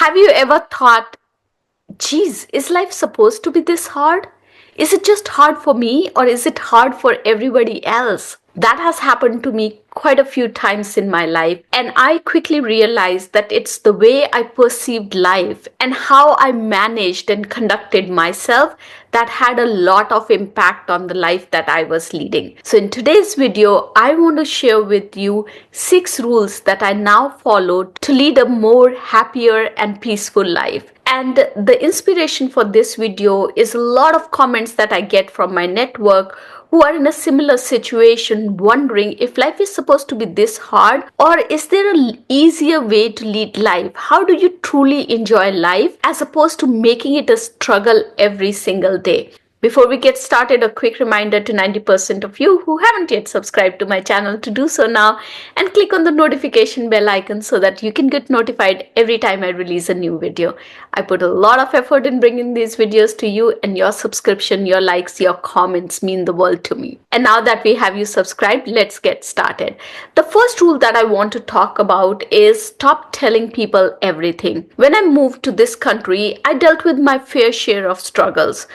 Have you ever thought, geez, is life supposed to be this hard? Is it just hard for me or is it hard for everybody else? That has happened to me quite a few times in my life, and I quickly realized that it's the way I perceived life and how I managed and conducted myself that had a lot of impact on the life that I was leading. So, in today's video, I want to share with you 6 rules that I now follow to lead a more happier and peaceful life. And the inspiration for this video is a lot of comments that I get from my network who are in a similar situation, wondering if life is supposed to be this hard, or is there an easier way to lead life? How do you truly enjoy life as opposed to making it a struggle every single day? Before we get started, a quick reminder to 90% of you who haven't yet subscribed to my channel to do so now and click on the notification bell icon so that you can get notified every time I release a new video. I put a lot of effort in bringing these videos to you, and your subscription, your likes, your comments mean the world to me. And now that we have you subscribed, let's get started. The first rule that I want to talk about is stop telling people everything. When I moved to this country, I dealt with my fair share of struggles.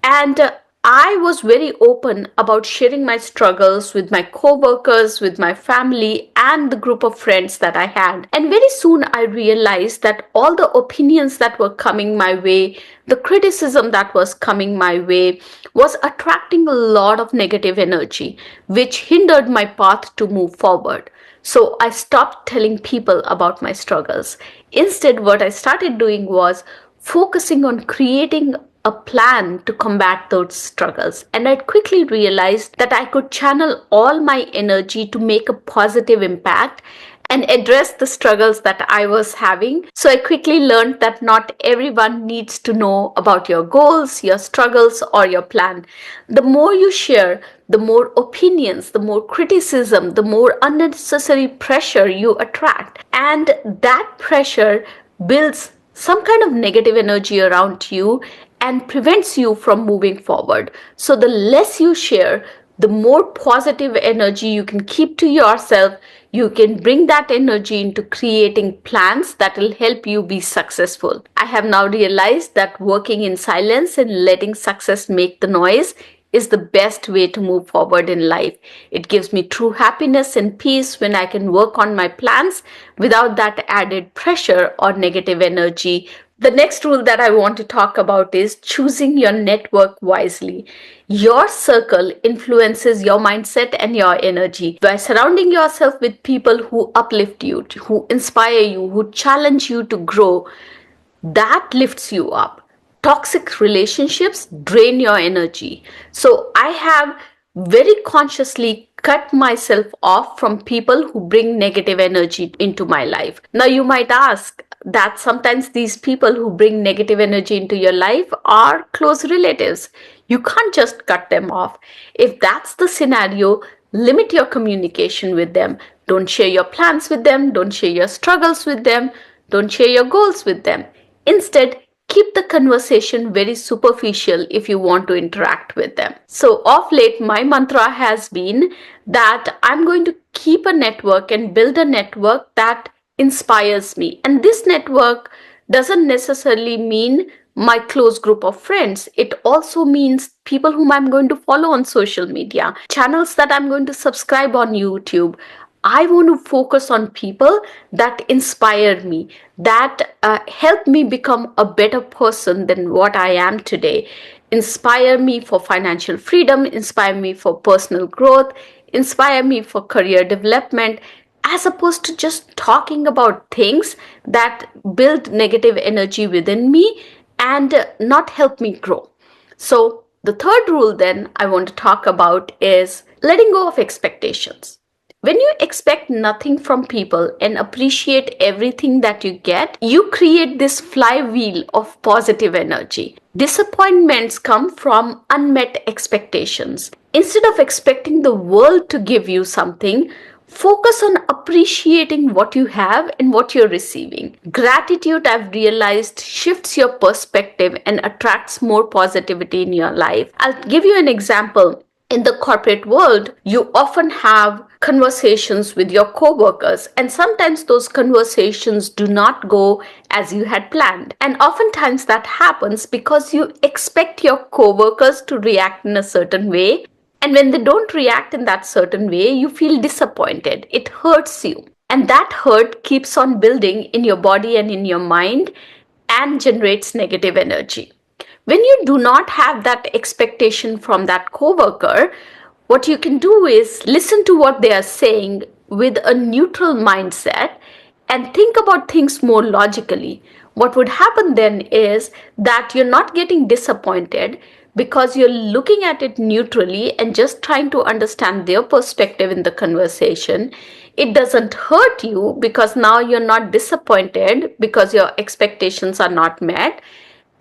And I was very open about sharing my struggles with my coworkers, with my family, and the group of friends that I had. And very soon I realized that all the opinions that were coming my way, the criticism that was coming my way, was attracting a lot of negative energy, which hindered my path to move forward. So I stopped telling people about my struggles. Instead, what I started doing was focusing on creating a plan to combat those struggles. And I quickly realized that I could channel all my energy to make a positive impact and address the struggles that I was having. So I quickly learned that not everyone needs to know about your goals, your struggles, or your plan. The more you share, the more opinions, the more criticism, the more unnecessary pressure you attract. And that pressure builds some kind of negative energy around you and prevents you from moving forward. So the less you share, the more positive energy you can keep to yourself. You can bring that energy into creating plans that will help you be successful. I have now realized that working in silence and letting success make the noise is the best way to move forward in life. It gives me true happiness and peace when I can work on my plans without that added pressure or negative energy. The next rule that I want to talk about is choosing your network wisely. Your circle influences your mindset and your energy. By surrounding yourself with people who uplift you, who inspire you, who challenge you to grow, that lifts you up. Toxic relationships drain your energy. So I have very consciously cut myself off from people who bring negative energy into my life. Now you might ask that sometimes these people who bring negative energy into your life are close relatives. You can't just cut them off. If that's the scenario, limit your communication with them. Don't share your plans with them. Don't share your struggles with them. Don't share your goals with them. Instead, keep the conversation very superficial if you want to interact with them. So of late, my mantra has been that I'm going to keep a network and build a network that inspires me. And this network doesn't necessarily mean my close group of friends. It also means people whom I'm going to follow on social media, channels that I'm going to subscribe on YouTube. I want to focus on people that inspire me, that help me become a better person than what I am today. Inspire me for financial freedom, inspire me for personal growth, inspire me for career development, as opposed to just talking about things that build negative energy within me and not help me grow. So the third rule then I want to talk about is letting go of expectations. When you expect nothing from people and appreciate everything that you get, you create this flywheel of positive energy. Disappointments come from unmet expectations. Instead of expecting the world to give you something, focus on appreciating what you have and what you're receiving. Gratitude, I've realized, shifts your perspective and attracts more positivity in your life. I'll give you an example. In the corporate world, you often have conversations with your coworkers, and sometimes those conversations do not go as you had planned. And oftentimes that happens because you expect your coworkers to react in a certain way. And when they don't react in that certain way, you feel disappointed. It hurts you. And that hurt keeps on building in your body and in your mind and generates negative energy. When you do not have that expectation from that coworker, what you can do is listen to what they are saying with a neutral mindset and think about things more logically. What would happen then is that you're not getting disappointed because you're looking at it neutrally and just trying to understand their perspective in the conversation. It doesn't hurt you because now you're not disappointed because your expectations are not met,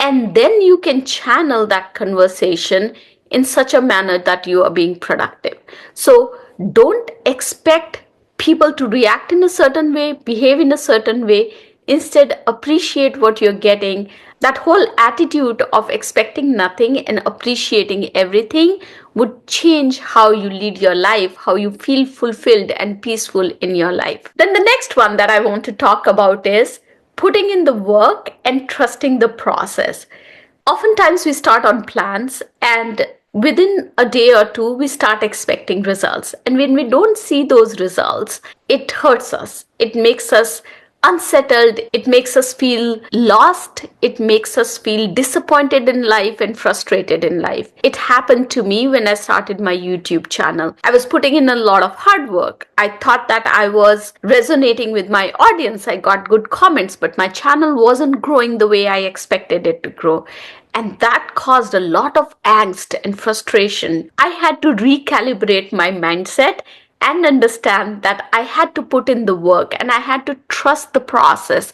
and then you can channel that conversation in such a manner that you are being productive. So don't expect people to react in a certain way, behave in a certain way. Instead, appreciate what you're getting. That whole attitude of expecting nothing and appreciating everything would change how you lead your life, how you feel fulfilled and peaceful in your life. Then the next one that I want to talk about is putting in the work and trusting the process. Oftentimes, we start on plans, and within a day or two, we start expecting results. And when we don't see those results, it hurts us. It makes us unsettled. It makes us feel lost. It makes us feel disappointed in life and frustrated in life. It happened to me when I started my YouTube channel. I was putting in a lot of hard work. I thought that I was resonating with my audience. I got good comments, but my channel wasn't growing the way I expected it to grow. And that caused a lot of angst and frustration. I had to recalibrate my mindset and understand that I had to put in the work and I had to trust the process.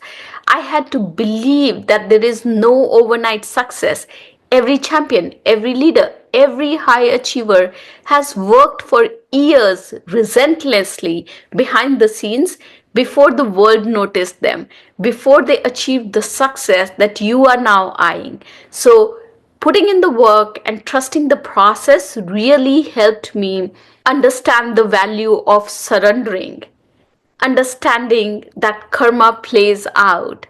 I had to believe that there is no overnight success. Every champion, every leader, every high achiever has worked for years relentlessly behind the scenes before the world noticed them, before they achieved the success that you are now eyeing. So, putting in the work and trusting the process really helped me understand the value of surrendering, understanding that karma plays out,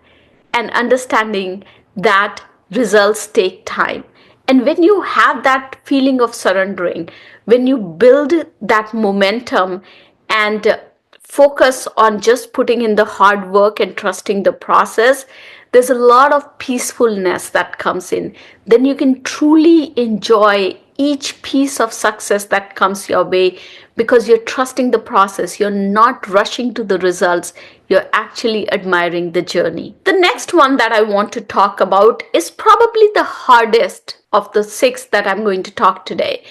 and understanding that results take time. And when you have that feeling of surrendering, when you build that momentum and focus on just putting in the hard work and trusting the process, there's a lot of peacefulness that comes in. Then you can truly enjoy each piece of success that comes your way because you're trusting the process. You're not rushing to the results. You're actually admiring the journey. The next one that I want to talk about is probably the hardest of the six that I'm going to talk today.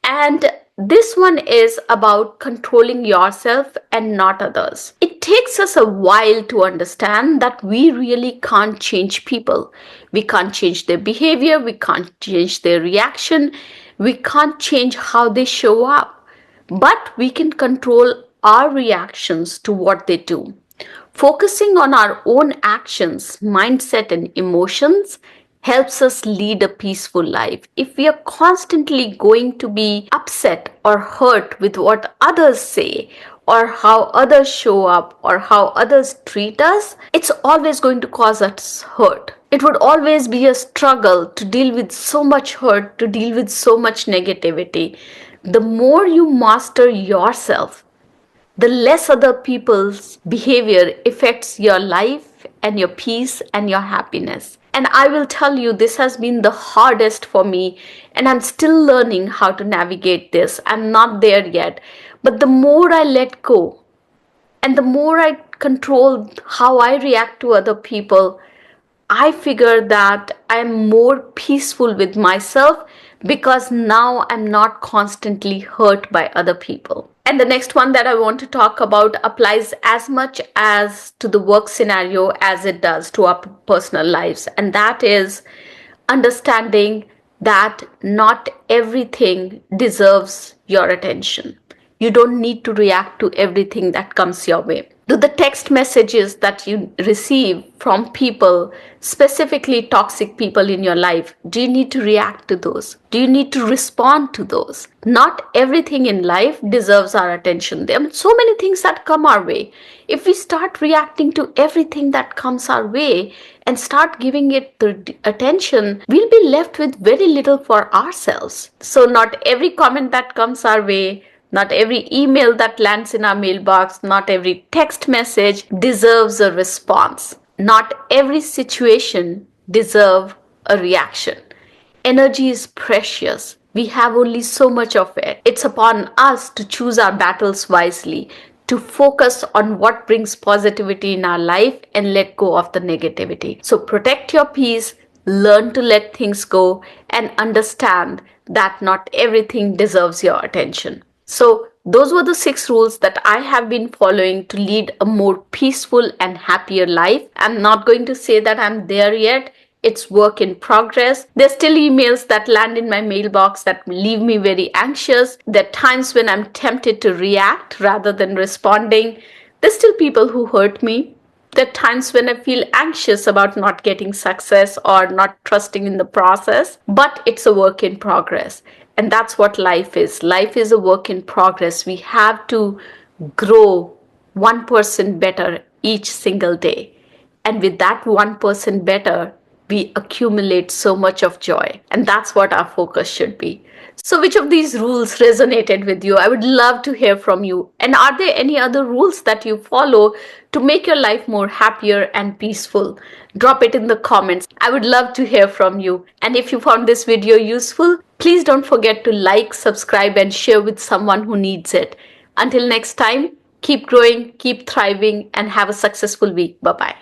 And this one is about controlling yourself and not others. It takes us a while to understand that we really can't change people. We can't change their behavior, we can't change their reaction, we can't change how they show up. But we can control our reactions to what they do. Focusing on our own actions, mindset, and emotions helps us lead a peaceful life. If we are constantly going to be upset or hurt with what others say, or how others show up, or how others treat us, it's always going to cause us hurt. It would always be a struggle to deal with so much hurt, to deal with so much negativity. The more you master yourself, the less other people's behavior affects your life and your peace and your happiness. And I will tell you, this has been the hardest for me, and I'm still learning how to navigate this. I'm not there yet. But the more I let go and the more I control how I react to other people, I figure that I'm more peaceful with myself because now I'm not constantly hurt by other people. And the next one that I want to talk about applies as much as to the work scenario as it does to our personal lives. And that is understanding that not everything deserves your attention. You don't need to react to everything that comes your way. Do the text messages that you receive from people, specifically toxic people in your life, do you need to react to those? Do you need to respond to those? Not everything in life deserves our attention. There are so many things that come our way. If we start reacting to everything that comes our way and start giving it the attention, we'll be left with very little for ourselves. So, not every comment that comes our way, not every email that lands in our mailbox, not every text message deserves a response. Not every situation deserves a reaction. Energy is precious. We have only so much of it. It's upon us to choose our battles wisely, to focus on what brings positivity in our life and let go of the negativity. So protect your peace, learn to let things go, and understand that not everything deserves your attention. So, those were the 6 rules that I have been following to lead a more peaceful and happier life. I'm not going to say that I'm there yet. It's work in progress. There's still emails that land in my mailbox that leave me very anxious. There are times when I'm tempted to react rather than responding. There's still people who hurt me. There are times when I feel anxious about not getting success or not trusting in the process, but it's a work in progress. And that's what life is. Life is a work in progress. We have to grow 1% better each single day. And with that 1% better, we accumulate so much of joy. And that's what our focus should be. So, which of these rules resonated with you? I would love to hear from you. And are there any other rules that you follow to make your life more happier and peaceful? Drop it in the comments. I would love to hear from you. And if you found this video useful, please don't forget to like, subscribe, and share with someone who needs it. Until next time, keep growing, keep thriving, and have a successful week. Bye bye.